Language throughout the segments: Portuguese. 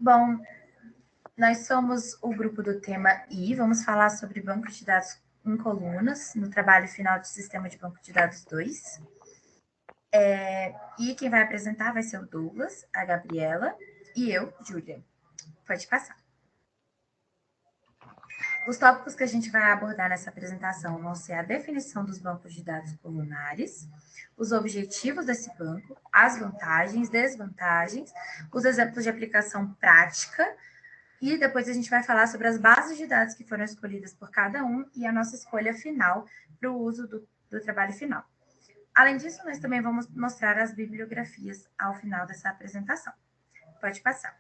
Bom, nós somos o grupo do tema I, vamos falar sobre banco de dados em colunas, no trabalho final de Sistema de Banco de Dados 2. E quem vai apresentar vai ser o Douglas, a Gabriela e eu, Júlia. Pode passar. Os tópicos que a gente vai abordar nessa apresentação vão ser a definição dos bancos de dados colunares, os objetivos desse banco, as vantagens, desvantagens, os exemplos de aplicação prática, e depois a gente vai falar sobre as bases de dados que foram escolhidas por cada um e a nossa escolha final para o uso do trabalho final. Além disso, nós também vamos mostrar as bibliografias ao final dessa apresentação. Pode passar.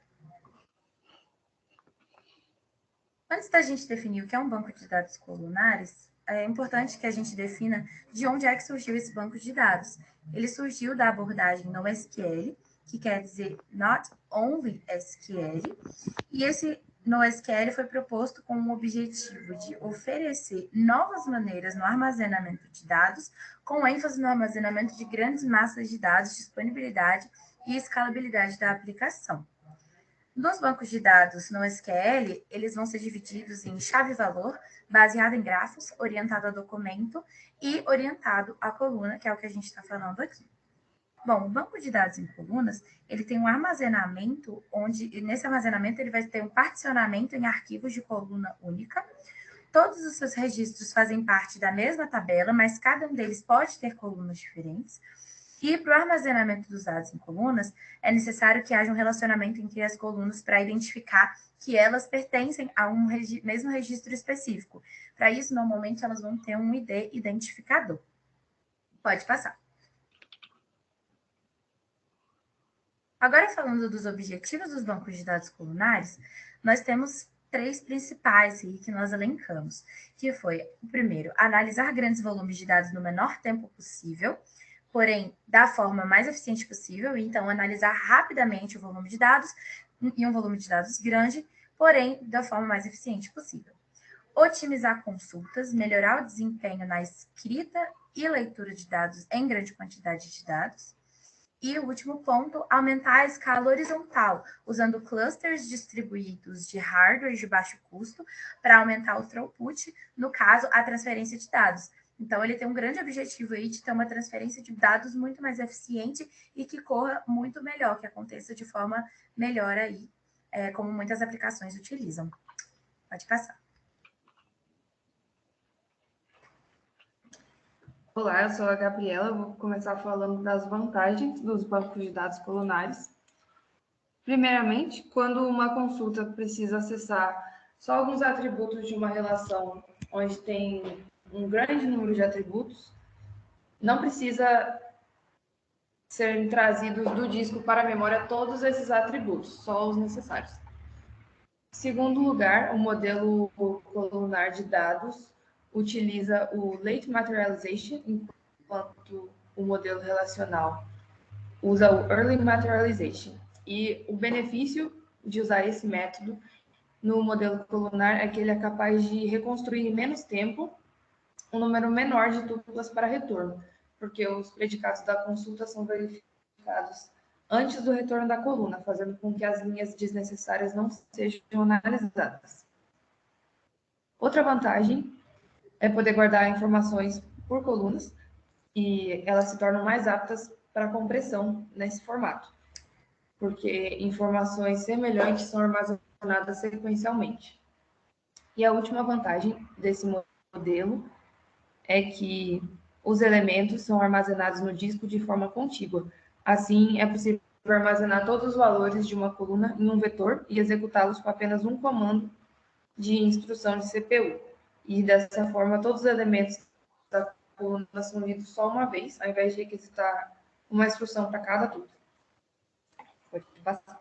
Antes da gente definir o que é um banco de dados colunares, é importante que a gente defina de onde é que surgiu esse banco de dados. Ele surgiu da abordagem NoSQL, que quer dizer Not Only SQL, e esse NoSQL foi proposto com o objetivo de oferecer novas maneiras no armazenamento de dados, com ênfase no armazenamento de grandes massas de dados, disponibilidade e escalabilidade da aplicação. Nos bancos de dados no SQL, eles vão ser divididos em chave-valor, baseado em grafos, orientado a documento e orientado à coluna, que é o que a gente está falando aqui. Bom, o banco de dados em colunas, ele tem um armazenamento, onde nesse armazenamento ele vai ter um particionamento em arquivos de coluna única. Todos os seus registros fazem parte da mesma tabela, mas cada um deles pode ter colunas diferentes. E para o armazenamento dos dados em colunas, é necessário que haja um relacionamento entre as colunas para identificar que elas pertencem a um mesmo registro específico. Para isso, normalmente, elas vão ter um ID identificador. Pode passar. Agora, falando dos objetivos dos bancos de dados colunares, nós temos 3 principais aí que nós elencamos, que foi, o primeiro, analisar grandes volumes de dados no menor tempo possível, porém, da forma mais eficiente possível, então, analisar rapidamente o volume de dados, e um volume de dados grande, porém, da forma mais eficiente possível. Otimizar consultas, melhorar o desempenho na escrita e leitura de dados em grande quantidade de dados. E o último ponto, aumentar a escala horizontal, usando clusters distribuídos de hardware de baixo custo para aumentar o throughput, no caso, a transferência de dados. Então, ele tem um grande objetivo aí de ter uma transferência de dados muito mais eficiente e que corra muito melhor, que aconteça de forma melhor aí, como muitas aplicações utilizam. Pode passar. Olá, eu sou a Gabriela, vou começar falando das vantagens dos bancos de dados colunares. Primeiramente, quando uma consulta precisa acessar só alguns atributos de uma relação onde tem um grande número de atributos, não precisa ser trazidos do disco para a memória todos esses atributos, só os necessários. Em segundo lugar, o modelo colunar de dados utiliza o Late Materialization, enquanto o modelo relacional usa o Early Materialization. E o benefício de usar esse método no modelo colunar é que ele é capaz de reconstruir em menos tempo um número menor de tuplas para retorno, porque os predicados da consulta são verificados antes do retorno da coluna, fazendo com que as linhas desnecessárias não sejam analisadas. Outra vantagem é poder guardar informações por colunas e elas se tornam mais aptas para compressão nesse formato, porque informações semelhantes são armazenadas sequencialmente. E a última vantagem desse modelo é que os elementos são armazenados no disco de forma contígua. Assim, é possível armazenar todos os valores de uma coluna em um vetor e executá-los com apenas um comando de instrução de CPU. E dessa forma, todos os elementos da coluna são lidos só uma vez, ao invés de requisitar uma instrução para cada tudo. Pode passar.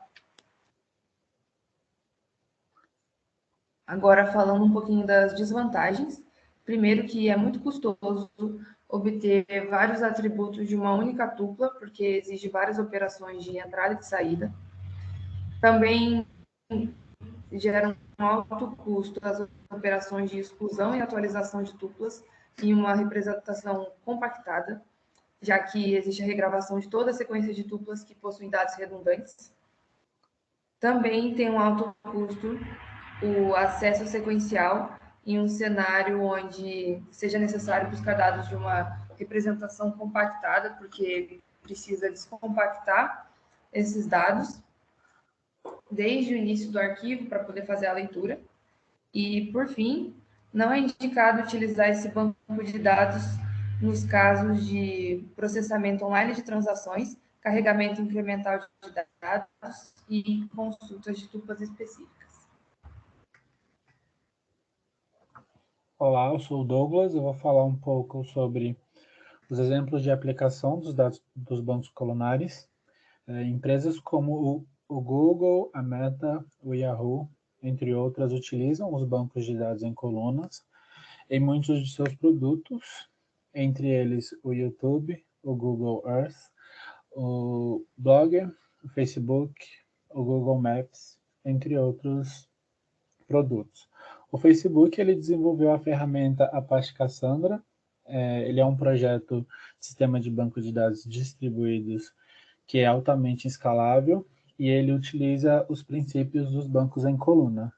Agora, falando um pouquinho das desvantagens. Primeiro, que é muito custoso obter vários atributos de uma única tupla, porque exige várias operações de entrada e de saída. Também gera um alto custo as operações de exclusão e atualização de tuplas em uma representação compactada, já que existe a regravação de toda a sequência de tuplas que possuem dados redundantes. Também tem um alto custo o acesso sequencial em um cenário onde seja necessário buscar dados de uma representação compactada, porque precisa descompactar esses dados desde o início do arquivo para poder fazer a leitura. E, por fim, não é indicado utilizar esse banco de dados nos casos de processamento online de transações, carregamento incremental de dados e consultas de tuplas específicas. Olá, eu sou o Douglas, eu vou falar um pouco sobre os exemplos de aplicação dos dados dos bancos colunares. Empresas como o Google, a Meta, o Yahoo, entre outras, utilizam os bancos de dados em colunas em muitos de seus produtos, entre eles o YouTube, o Google Earth, o Blogger, o Facebook, o Google Maps, entre outros produtos. O Facebook ele desenvolveu a ferramenta Apache Cassandra. Ele é um projeto de sistema de banco de dados distribuídos que é altamente escalável e ele utiliza os princípios dos bancos em coluna.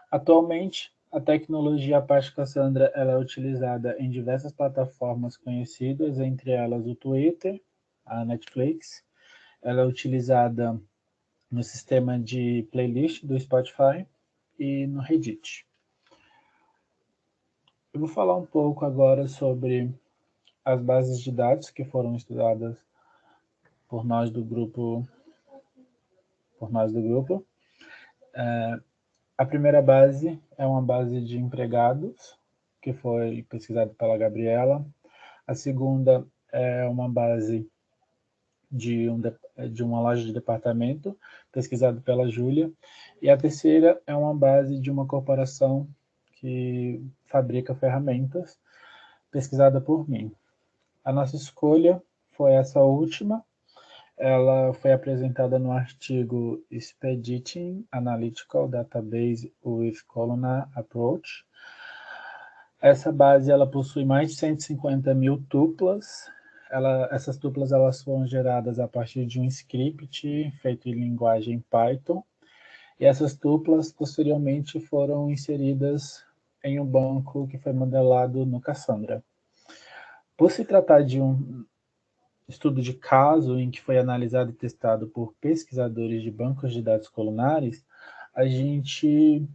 Atualmente, a tecnologia Apache Cassandra ela é utilizada em diversas plataformas conhecidas, entre elas o Twitter, a Netflix. Ela é utilizada no sistema de playlist do Spotify e no Reddit. Eu vou falar um pouco agora sobre as bases de dados que foram estudadas por nós do grupo. A primeira base é uma base de empregados, que foi pesquisada pela Gabriela. A segunda é uma base de uma loja de departamento, pesquisada pela Júlia. E a terceira é uma base de uma corporação que fabrica ferramentas, pesquisada por mim. A nossa escolha foi essa última. Ela foi apresentada no artigo Expediting Analytical Database with Columnar Approach. Essa base ela possui mais de 150 mil tuplas. Essas tuplas elas foram geradas a partir de um script feito em linguagem Python. E essas tuplas, posteriormente, foram inseridas em um banco que foi modelado no Cassandra. Por se tratar de um estudo de caso em que foi analisado e testado por pesquisadores de bancos de dados colunares, a gente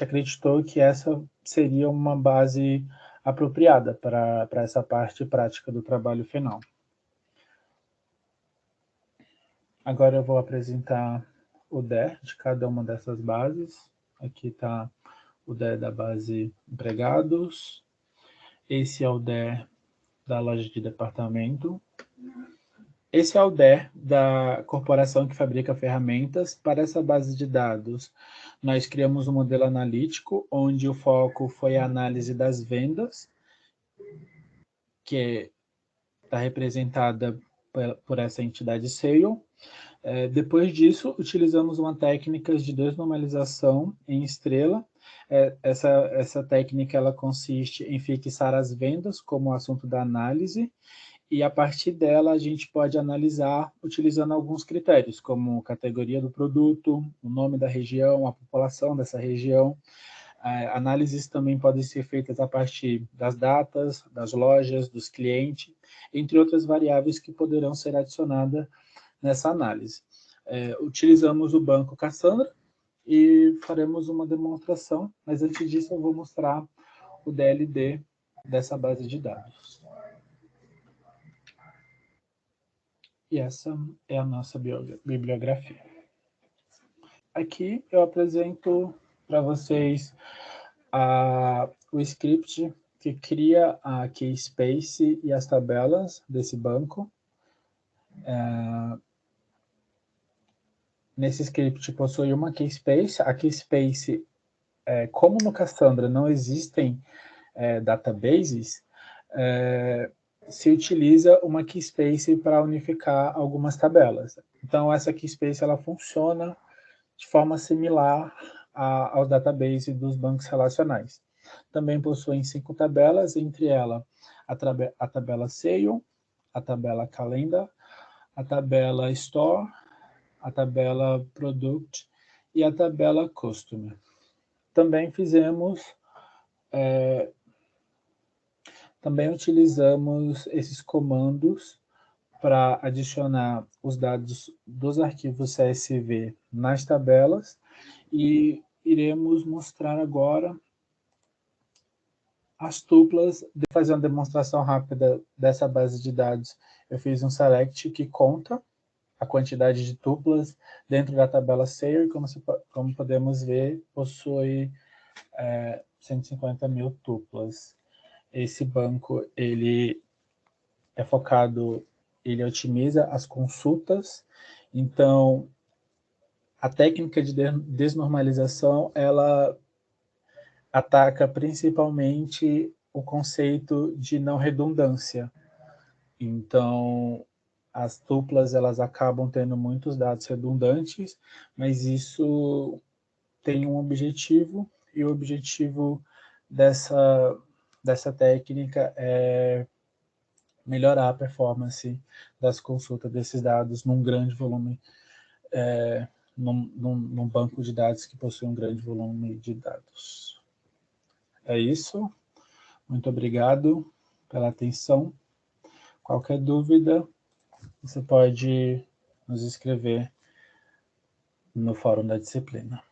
acreditou que essa seria uma base apropriada para essa parte prática do trabalho final. Agora eu vou apresentar o DE de cada uma dessas bases. Aqui está o DE da base empregados. Esse é o DE da loja de departamento. Esse é o DE da corporação que fabrica ferramentas. Para essa base de dados, nós criamos um modelo analítico, onde o foco foi a análise das vendas, que está representada por essa entidade Sale. Depois disso, utilizamos uma técnica de desnormalização em estrela. Essa técnica ela consiste em fixar as vendas como assunto da análise, e a partir dela a gente pode analisar utilizando alguns critérios, como categoria do produto, o nome da região, a população dessa região. Análises também podem ser feitas a partir das datas, das lojas, dos clientes, entre outras variáveis que poderão ser adicionadas nessa análise. Utilizamos o banco Cassandra e faremos uma demonstração, mas antes disso eu vou mostrar o DLD dessa base de dados. E essa é a nossa bibliografia. Aqui eu apresento para vocês o script que cria a keyspace e as tabelas desse banco. Nesse script possui uma keyspace. A keyspace, como no Cassandra não existem databases, se utiliza uma keyspace para unificar algumas tabelas. Então, essa keyspace ela funciona de forma similar ao database dos bancos relacionais. Também possuem 5 tabelas, entre elas a tabela Sale, a tabela Calendar, a tabela Store, a tabela Product e a tabela Customer. Também também utilizamos esses comandos para adicionar os dados dos arquivos CSV nas tabelas e iremos mostrar agora as tuplas. De fazer uma demonstração rápida dessa base de dados, eu fiz um select que conta a quantidade de tuplas dentro da tabela Sayer, como podemos ver, possui 150 mil tuplas. Esse banco, ele é focado, ele otimiza as consultas, então a técnica de desnormalização, ela ataca principalmente o conceito de não redundância. Então, as tuplas, elas acabam tendo muitos dados redundantes, mas isso tem um objetivo, e o objetivo dessa técnica é melhorar a performance das consultas desses dados num grande volume, num banco de dados que possui um grande volume de dados. É isso. Muito obrigado pela atenção. Qualquer dúvida, você pode nos escrever no fórum da disciplina.